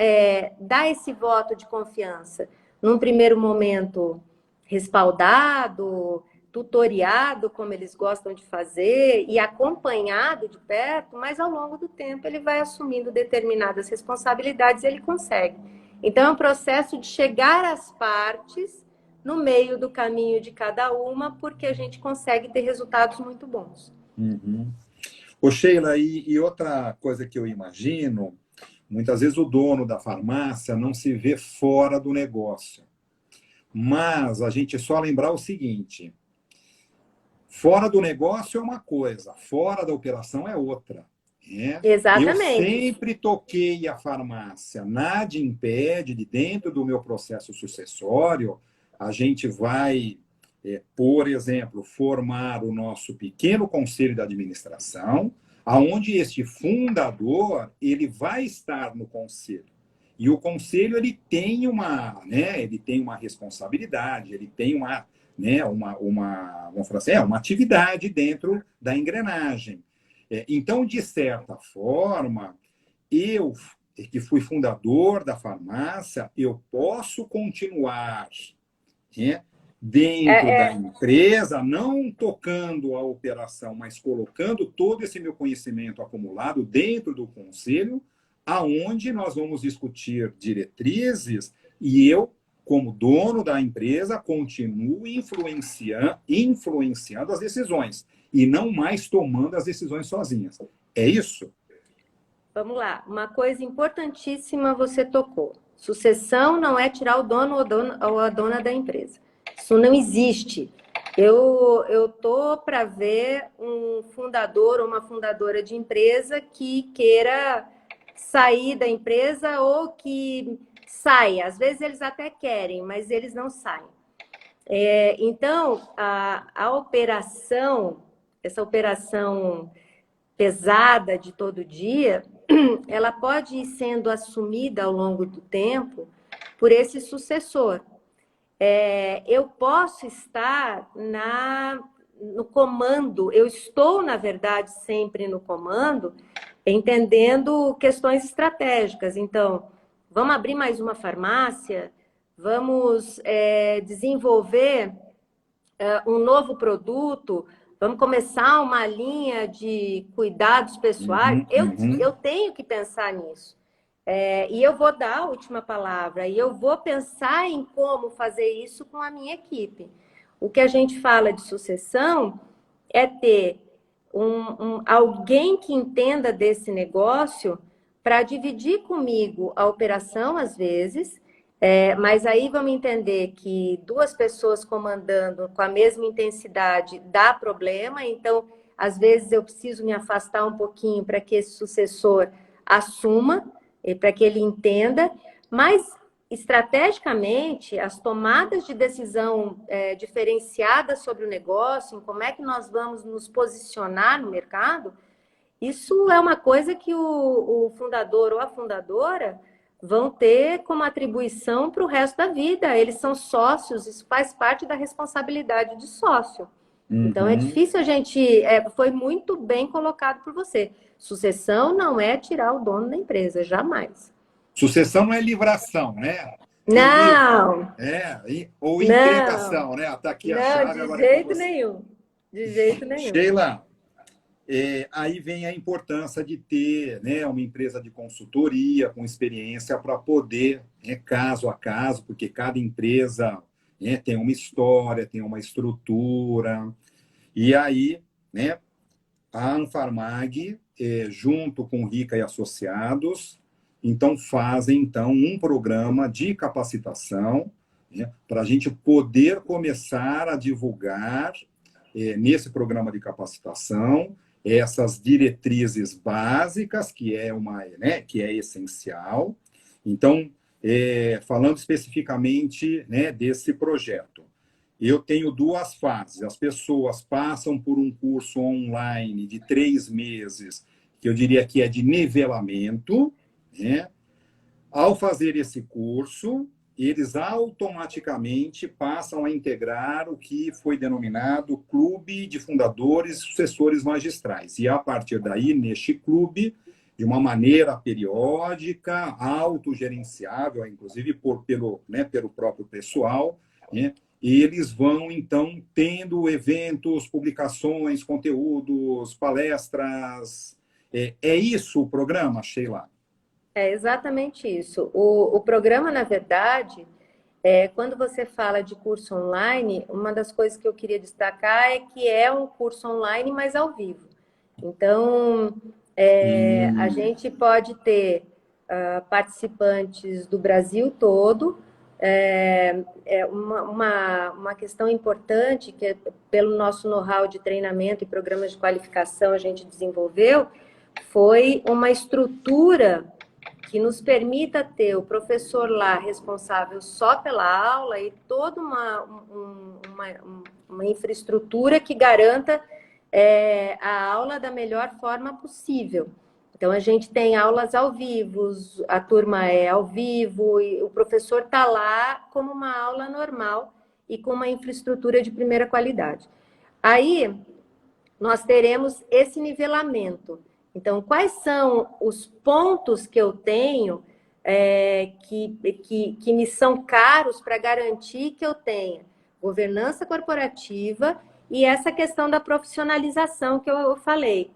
dar esse voto de confiança. Num primeiro momento, respaldado, tutoriado, como eles gostam de fazer, e acompanhado de perto, mas ao longo do tempo ele vai assumindo determinadas responsabilidades e ele consegue. Então, é um processo de chegar às partes no meio do caminho de cada uma, porque a gente consegue ter resultados muito bons. Uhum. Ô, Sheila, e outra coisa que eu imagino, muitas vezes o dono da farmácia não se vê fora do negócio. Mas a gente só lembrar o seguinte: fora do negócio é uma coisa, fora da operação é outra. Eu Exatamente. sempre toquei a farmácia, nada impede de dentro do meu processo sucessório, a gente vai, por exemplo, formar o nosso pequeno conselho de administração, aonde este fundador ele vai estar no conselho. E o conselho ele tem uma responsabilidade, ele tem vamos falar assim, uma atividade dentro da engrenagem. Então, de certa forma, eu, que fui fundador da farmácia, eu posso continuar, né, dentro da empresa, não tocando a operação, mas colocando todo esse meu conhecimento acumulado dentro do conselho, aonde nós vamos discutir diretrizes E eu, como dono da empresa, continuo influenciando as decisões e não mais tomando as decisões sozinhas. É isso? Vamos lá. Uma coisa importantíssima você tocou. Sucessão não é tirar o dono ou a dona da empresa. Isso não existe. Eu tô para ver um fundador ou uma fundadora de empresa que queira sair da empresa ou que saia. Às vezes eles até querem, mas eles não saem. Então, a operação, essa operação pesada de todo dia, ela pode ir sendo assumida ao longo do tempo por esse sucessor. Eu posso estar no comando, eu estou, na verdade, sempre no comando, entendendo questões estratégicas. Então, vamos abrir mais uma farmácia, vamos desenvolver um novo produto, vamos começar uma linha de cuidados pessoais. Eu tenho que pensar nisso. E eu vou dar a última palavra, e eu vou pensar em como fazer isso com a minha equipe. O que a gente fala de sucessão é ter alguém que entenda desse negócio para dividir comigo a operação, às vezes, mas aí vamos entender que duas pessoas comandando com a mesma intensidade dá problema, então, às vezes, eu preciso me afastar um pouquinho para que esse sucessor assuma, para que ele entenda, mas estrategicamente, as tomadas de decisão diferenciadas sobre o negócio, em como é que nós vamos nos posicionar no mercado, isso é uma coisa que o fundador ou a fundadora vão ter como atribuição para o resto da vida. Eles são sócios, isso faz parte da responsabilidade de sócio. Então, é difícil a gente... foi muito bem colocado por você. Sucessão não é tirar o dono da empresa, jamais. Sucessão não é livração, né? Não! Ou Não! integração, né? Está aqui a Não, chave, de agora é com jeito você. nenhum. De jeito nenhum. Sheila, aí vem a importância de ter, né, uma empresa de consultoria com experiência para poder, caso a caso, porque cada empresa tem uma história, tem uma estrutura. E aí, né, a Anfarmag, junto com Rica e Associados, então fazem então um programa de capacitação, né, para a gente poder começar a divulgar nesse programa de capacitação essas diretrizes básicas, que que é essencial. Então, falando especificamente, né, desse projeto, eu tenho duas fases. As pessoas passam por um curso online de 3 meses, que eu diria que é de nivelamento, né? Ao fazer esse curso, eles automaticamente passam a integrar o que foi denominado Clube de Fundadores e Sucessores Magistrais. E a partir daí, neste clube, de uma maneira periódica, autogerenciável, inclusive pelo próprio pessoal, né? Eles vão, então, tendo eventos, publicações, conteúdos, palestras. É isso o programa, Sheila? É exatamente isso. O programa, na verdade, quando você fala de curso online, uma das coisas que eu queria destacar é que é um curso online, mas ao vivo. Então, a gente pode ter participantes do Brasil todo. Uma questão importante que, pelo nosso know-how de treinamento e programas de qualificação, a gente desenvolveu, foi uma estrutura que nos permita ter o professor lá responsável só pela aula e toda uma infraestrutura que garanta a aula da melhor forma possível. Então, a gente tem aulas ao vivo, a turma é ao vivo, e o professor está lá como uma aula normal e com uma infraestrutura de primeira qualidade. Aí, nós teremos esse nivelamento. Então, quais são os pontos que eu tenho que me são caros para garantir que eu tenha governança corporativa e essa questão da profissionalização que eu falei,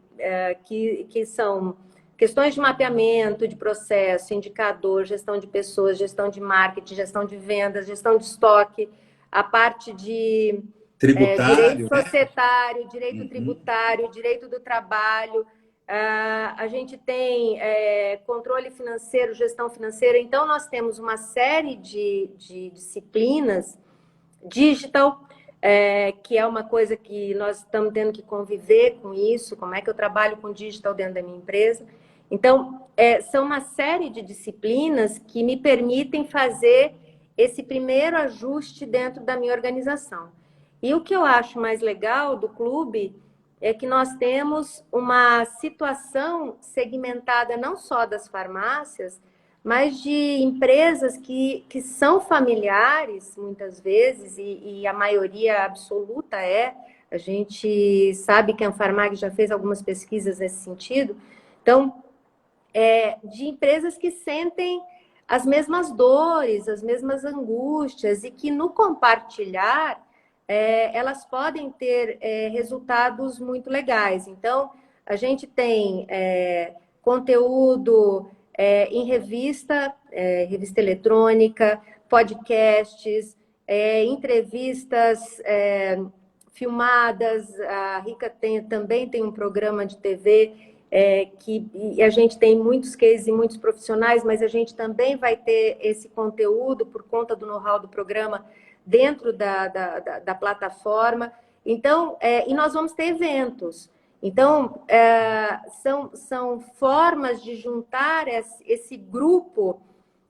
que são questões de mapeamento de processo, indicador, gestão de pessoas, gestão de marketing, gestão de vendas, gestão de estoque, a parte de direito Tributário, né? societário, direito Uhum. tributário, direito do trabalho. A gente tem controle financeiro, gestão financeira. Então, nós temos uma série de disciplinas digital, que é uma coisa que nós estamos tendo que conviver com isso, como é que eu trabalho com digital dentro da minha empresa. Então, são uma série de disciplinas que me permitem fazer esse primeiro ajuste dentro da minha organização. E o que eu acho mais legal do clube é que nós temos uma situação segmentada não só das farmácias, mas de empresas que são familiares, muitas vezes, e a maioria absoluta é. A gente sabe que a Anfarmag já fez algumas pesquisas nesse sentido. Então, de empresas que sentem as mesmas dores, as mesmas angústias, e que no compartilhar, elas podem ter resultados muito legais. Então, a gente tem conteúdo em revista, revista eletrônica, podcasts, entrevistas filmadas. A Rica também tem um programa de TV que a gente tem muitos cases e muitos profissionais, mas a gente também vai ter esse conteúdo por conta do know-how do programa dentro da plataforma. Então, e nós vamos ter eventos. Então, são formas de juntar esse grupo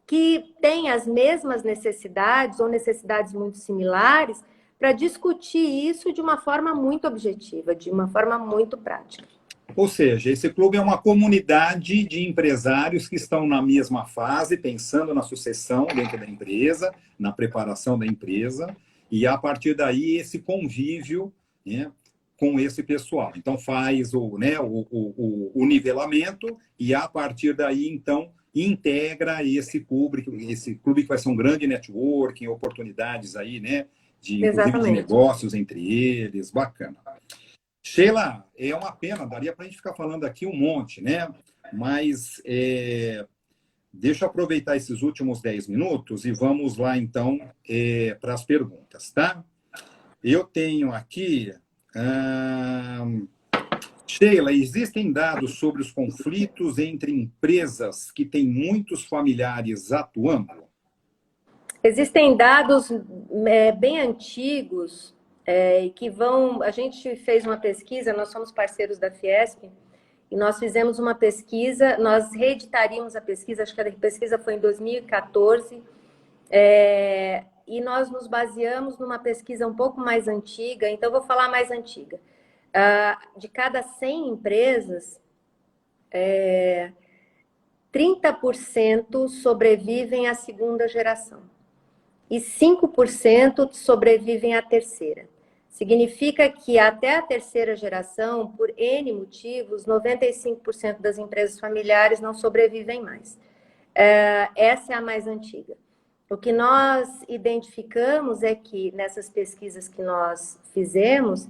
que tem as mesmas necessidades ou necessidades muito similares para discutir isso de uma forma muito objetiva, de uma forma muito prática. Ou seja, esse clube é uma comunidade de empresários que estão na mesma fase, pensando na sucessão dentro da empresa, na preparação da empresa, e a partir daí esse convívio, né, com esse pessoal. Então faz o nivelamento e a partir daí, então, integra esse clube que vai ser um grande networking, oportunidades aí, né, inclusive de Exatamente. negócios entre eles, bacana. Sheila, é uma pena, daria para a gente ficar falando aqui um monte, né? Mas deixa eu aproveitar esses últimos 10 minutos e vamos lá, então, para as perguntas, tá? Eu tenho aqui. Sheila, existem dados sobre os conflitos entre empresas que têm muitos familiares atuando? Existem dados bem antigos que vão. A gente fez uma pesquisa, nós somos parceiros da Fiesp, e nós fizemos uma pesquisa, nós reeditaríamos a pesquisa, acho que a pesquisa foi em 2014, e nós nos baseamos numa pesquisa um pouco mais antiga, então eu vou falar mais antiga. De cada 100 empresas, 30% sobrevivem à segunda geração e 5% sobrevivem à terceira. Significa que até a terceira geração, por N motivos, 95% das empresas familiares não sobrevivem mais. Essa é a mais antiga. O que nós identificamos é que, nessas pesquisas que nós fizemos,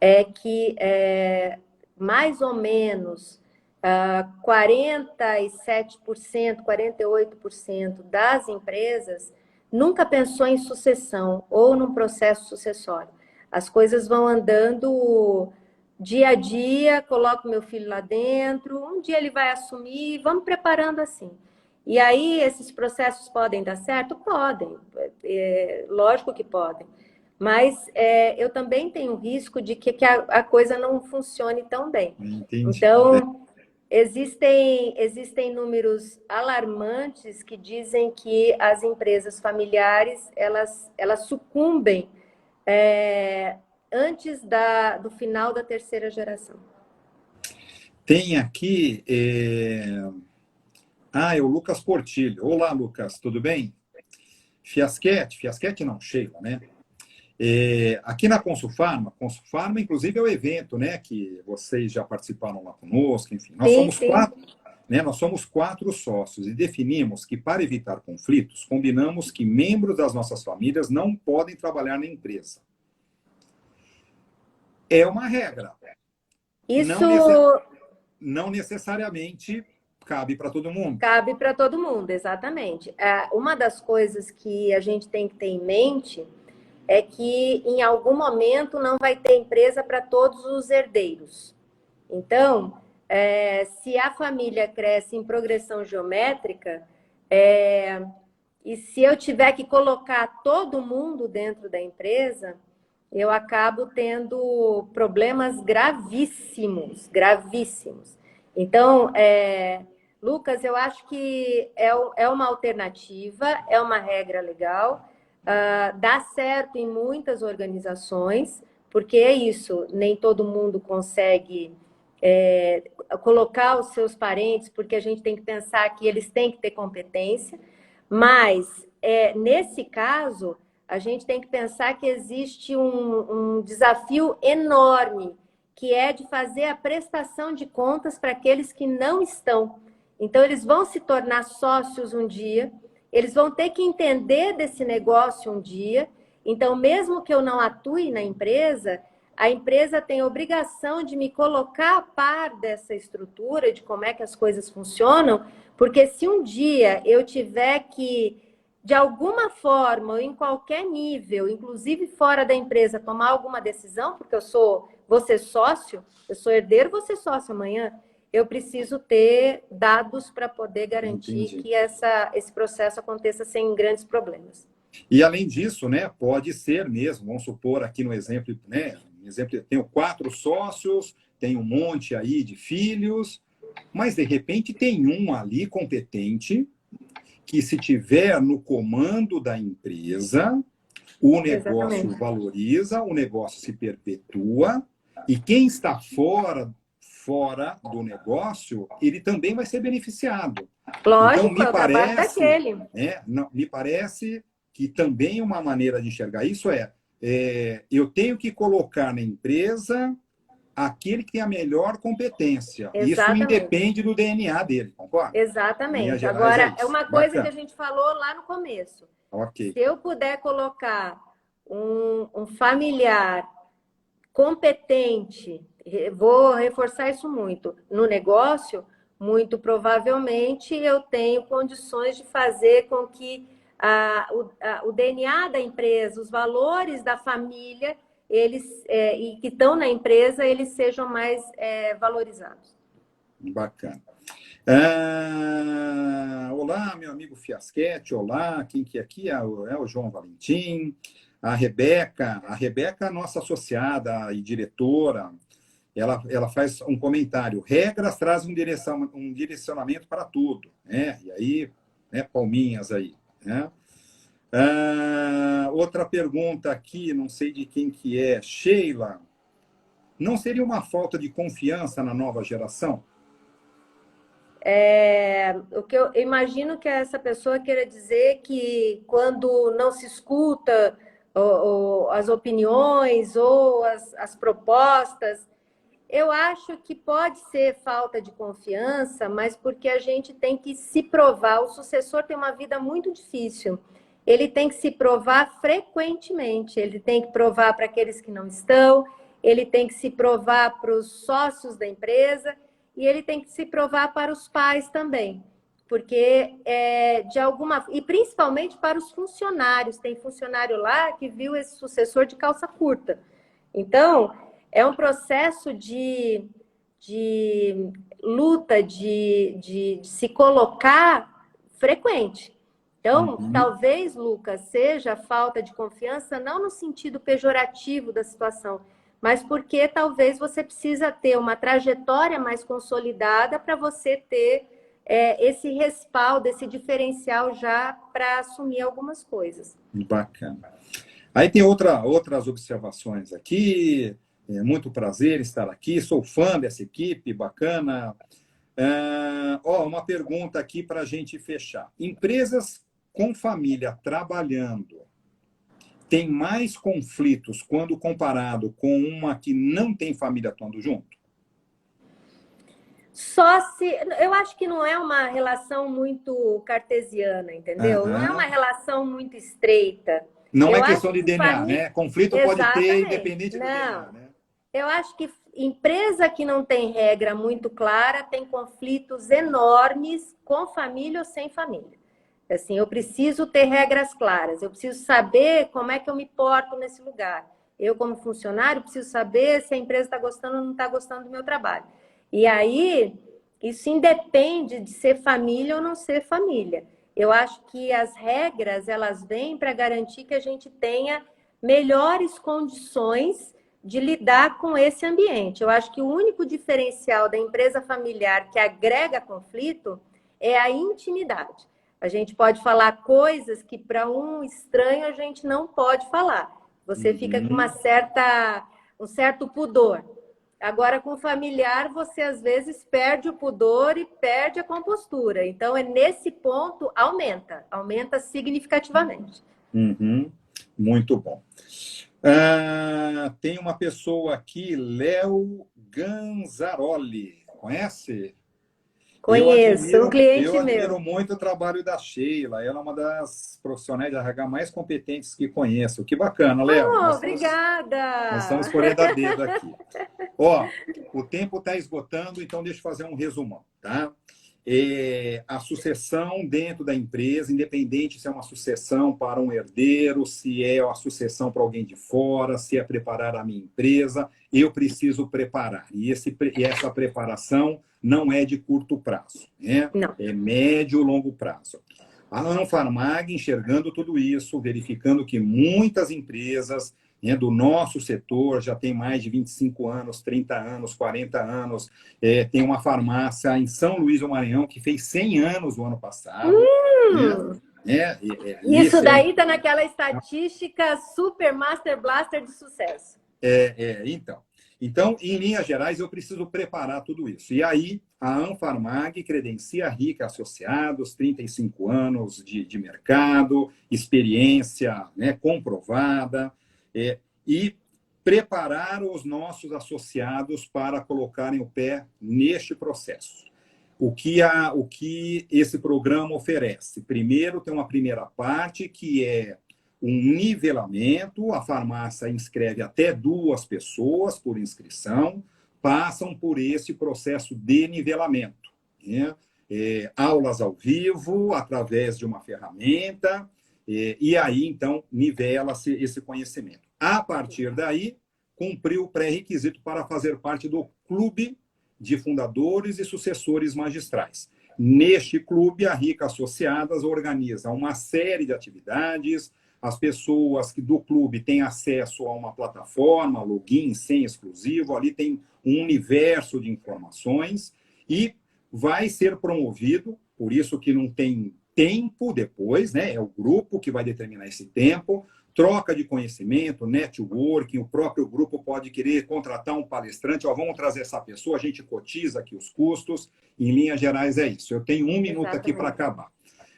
é que mais ou menos 47%, 48% das empresas nunca pensou em sucessão ou num processo sucessório. As coisas vão andando dia a dia, coloco meu filho lá dentro, um dia ele vai assumir, vamos preparando assim. E aí, esses processos podem dar certo? Podem, lógico que podem. Mas eu também tenho risco de que a coisa não funcione tão bem. Entendi. Então, existem números alarmantes que dizem que as empresas familiares, elas sucumbem antes do final da terceira geração. Tem aqui. É o Lucas Portilho. Olá, Lucas, tudo bem? Fiasquete não, Sheila, né? Aqui na Consulfarma, inclusive é o evento, né, que vocês já participaram lá conosco, enfim, nós somos Sim. quatro, né, nós somos 4 sócios e definimos que para evitar conflitos, combinamos que membros das nossas famílias não podem trabalhar na empresa. É uma regra. Isso Não necessariamente cabe para todo mundo. Cabe para todo mundo, exatamente. Uma das coisas que a gente tem que ter em mente é que em algum momento não vai ter empresa para todos os herdeiros. Então, se a família cresce em progressão geométrica, e se eu tiver que colocar todo mundo dentro da empresa, eu acabo tendo problemas gravíssimos, gravíssimos. Então, Lucas, eu acho que é uma alternativa, é uma regra legal, dá certo em muitas organizações, porque é isso, nem todo mundo consegue colocar os seus parentes, porque a gente tem que pensar que eles têm que ter competência, mas nesse caso, a gente tem que pensar que existe um desafio enorme, que é de fazer a prestação de contas para aqueles que não estão. Então, eles vão se tornar sócios um dia, eles vão ter que entender desse negócio um dia. Então, mesmo que eu não atue na empresa, a empresa tem a obrigação de me colocar a par dessa estrutura, de como é que as coisas funcionam, porque se um dia eu tiver que, de alguma forma, ou em qualquer nível, inclusive fora da empresa, tomar alguma decisão, porque vou ser sócio, eu sou herdeiro, vou ser sócio amanhã, eu preciso ter dados para poder garantir que esse processo aconteça sem grandes problemas. E além disso, né, pode ser mesmo, vamos supor aqui no exemplo, né, tenho 4 sócios, tem um monte aí de filhos, mas de repente tem um ali competente que, se tiver no comando da empresa, o negócio Exatamente. valoriza, o negócio se perpetua, e quem está fora do negócio, ele também vai ser beneficiado. Lógico, então, é o trabalho daquele. Me parece que também uma maneira de enxergar isso eu tenho que colocar na empresa aquele que tem a melhor competência. Exatamente. Isso independe do DNA dele, concorda? Exatamente. Agora, é uma coisa Bacana. que a gente falou lá no começo. Okay. Se eu puder colocar um familiar competente, vou reforçar isso muito, no negócio, muito provavelmente eu tenho condições de fazer com que o DNA da empresa, os valores da família, e que estão na empresa, eles sejam mais valorizados. Bacana. Olá, meu amigo Fiasquete, olá, quem que é aqui? É o João Valentim. A Rebeca, nossa associada e diretora, ela faz um comentário. Regras trazem um direcionamento para tudo, né? E aí, né, palminhas aí, né? Outra pergunta aqui, não sei de quem que é. Sheila, não seria uma falta de confiança na nova geração? O que eu imagino que essa pessoa queira dizer que quando não se escuta as opiniões ou as propostas, eu acho que pode ser falta de confiança, mas porque a gente tem que se provar. O sucessor tem uma vida muito difícil. Ele tem que se provar frequentemente. Ele tem que provar para aqueles que não estão, ele tem que se provar para os sócios da empresa e ele tem que se provar para os pais também. Porque, e principalmente para os funcionários. Tem funcionário lá que viu esse sucessor de calça curta. Então, é um processo de luta, de se colocar frequente. Então, talvez, Lucas, seja falta de confiança, não no sentido pejorativo da situação, mas porque talvez você precisa ter uma trajetória mais consolidada para você ter esse respaldo, esse diferencial já para assumir algumas coisas. Bacana. Aí tem outras observações aqui. Muito prazer estar aqui. Sou fã dessa equipe, bacana. Uma pergunta aqui para a gente fechar. Empresas com família trabalhando tem mais conflitos quando comparado com uma que não tem família atuando junto? Eu acho que não é uma relação muito cartesiana, entendeu? Não é uma relação muito estreita. Não é questão de DNA, né? Conflito Exatamente. pode ter, independente do DNA, né? Eu acho que empresa que não tem regra muito clara tem conflitos enormes com família ou sem família. Assim, eu preciso ter regras claras, eu preciso saber como é que eu me porto nesse lugar. Eu, como funcionário, preciso saber se a empresa está gostando ou não está gostando do meu trabalho. E aí, isso independe de ser família ou não ser família. Eu acho que as regras, elas vêm para garantir que a gente tenha melhores condições de lidar com esse ambiente. Eu acho que o único diferencial da empresa familiar que agrega conflito é a intimidade. A gente pode falar coisas que para um estranho a gente não pode falar. Você fica com um certo pudor. Agora, com familiar, você às vezes perde o pudor e perde a compostura. Então, nesse ponto, aumenta significativamente. Uhum. Muito bom. Tem uma pessoa aqui, Léo Ganzaroli. Conhece? Conheço, um cliente eu admiro meu. muito o trabalho da Sheila. Ela é uma das profissionais de RH mais competentes que conheço. Que bacana, Léo. Oh, Nós obrigada! estamos por aí da dedo aqui. Ó, o tempo está esgotando, então deixa eu fazer um resumão, tá? A sucessão dentro da empresa, independente se é uma sucessão para um herdeiro, se é uma sucessão para alguém de fora, se é preparar a minha empresa, eu preciso preparar. E essa preparação não é de curto prazo, né? Não. É médio e longo prazo. A Anfarmag, enxergando tudo isso, verificando que muitas empresas do nosso setor, já tem mais de 25 anos, 30 anos, 40 anos. Tem uma farmácia em São Luís do Maranhão que fez 100 anos no ano passado. Isso daí está naquela estatística Super Master Blaster de sucesso. Então, em linhas gerais, eu preciso preparar tudo isso. E aí, a Anfarmag credencia Rica Associados, 35 anos de mercado, experiência comprovada, e preparar os nossos associados para colocarem o pé neste processo. O que esse programa oferece? Primeiro, tem uma primeira parte, que é um nivelamento. A farmácia inscreve até 2 pessoas por inscrição, passam por esse processo de nivelamento. Aulas ao vivo, através de uma ferramenta, e aí, então, nivela-se esse conhecimento. A partir daí, cumpriu o pré-requisito para fazer parte do clube de fundadores e sucessores magistrais. Neste clube, a Rica Associadas organiza uma série de atividades. As pessoas do clube têm acesso a uma plataforma, login, senha exclusivo, ali tem um universo de informações e vai ser promovido, por isso que não tem tempo depois, é o grupo que vai determinar esse tempo, troca de conhecimento, networking, o próprio grupo pode querer contratar um palestrante, vamos trazer essa pessoa, a gente cotiza aqui os custos, em linhas gerais é isso. Eu tenho 1 minuto aqui para acabar.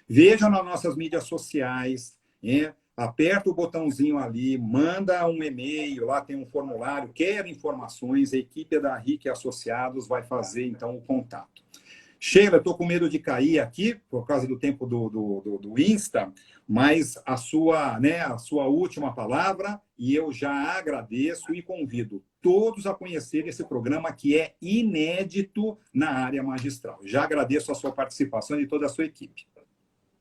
Veja nas nossas mídias sociais, aperta o botãozinho ali, manda um e-mail, lá tem um formulário, quer informações, a equipe da RIC Associados vai fazer, então, o contato. Sheila, estou com medo de cair aqui, por causa do tempo do Insta, mas a sua última palavra, e eu já agradeço e convido todos a conhecer esse programa que é inédito na área magistral. Já agradeço a sua participação e toda a sua equipe.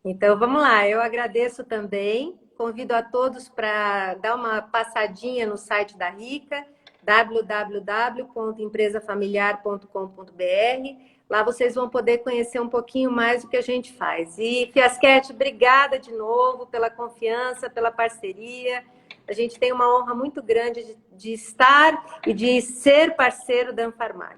Então, vamos lá. Eu agradeço também. Convido a todos para dar uma passadinha no site da Rica, www.empresafamiliar.com.br. Lá vocês vão poder conhecer um pouquinho mais do que a gente faz. E, Fiasquete, obrigada de novo pela confiança, pela parceria. A gente tem uma honra muito grande de estar e de ser parceiro da Anfarmag.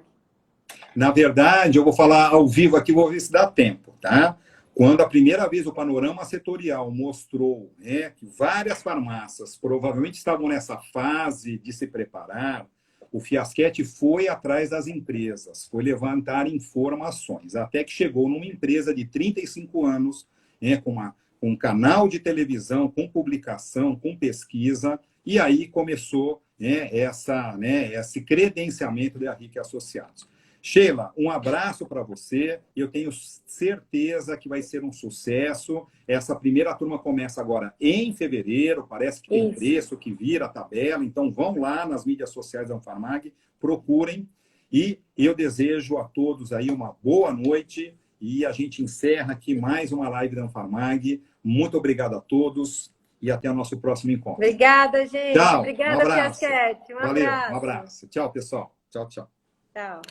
Na verdade, eu vou falar ao vivo aqui, vou ver se dá tempo, tá? Quando a primeira vez o panorama setorial mostrou que várias farmácias provavelmente estavam nessa fase de se preparar, o Fiasquete foi atrás das empresas, foi levantar informações, até que chegou numa empresa de 35 anos, com um canal de televisão, com publicação, com pesquisa, e aí começou esse credenciamento da RIC Associados. Sheila, um abraço para você. Eu tenho certeza que vai ser um sucesso. Essa primeira turma começa agora em fevereiro. Parece que tem preço, que vira a tabela. Então, vão lá nas mídias sociais da Anfarmag, procurem. E eu desejo a todos aí uma boa noite. E a gente encerra aqui mais uma live da Anfarmag. Muito obrigado a todos e até o nosso próximo encontro. Obrigada, gente. Tchau. Obrigada, Um abraço. Piachetti. Valeu, um abraço. Tchau, pessoal. Tchau, tchau. Tchau.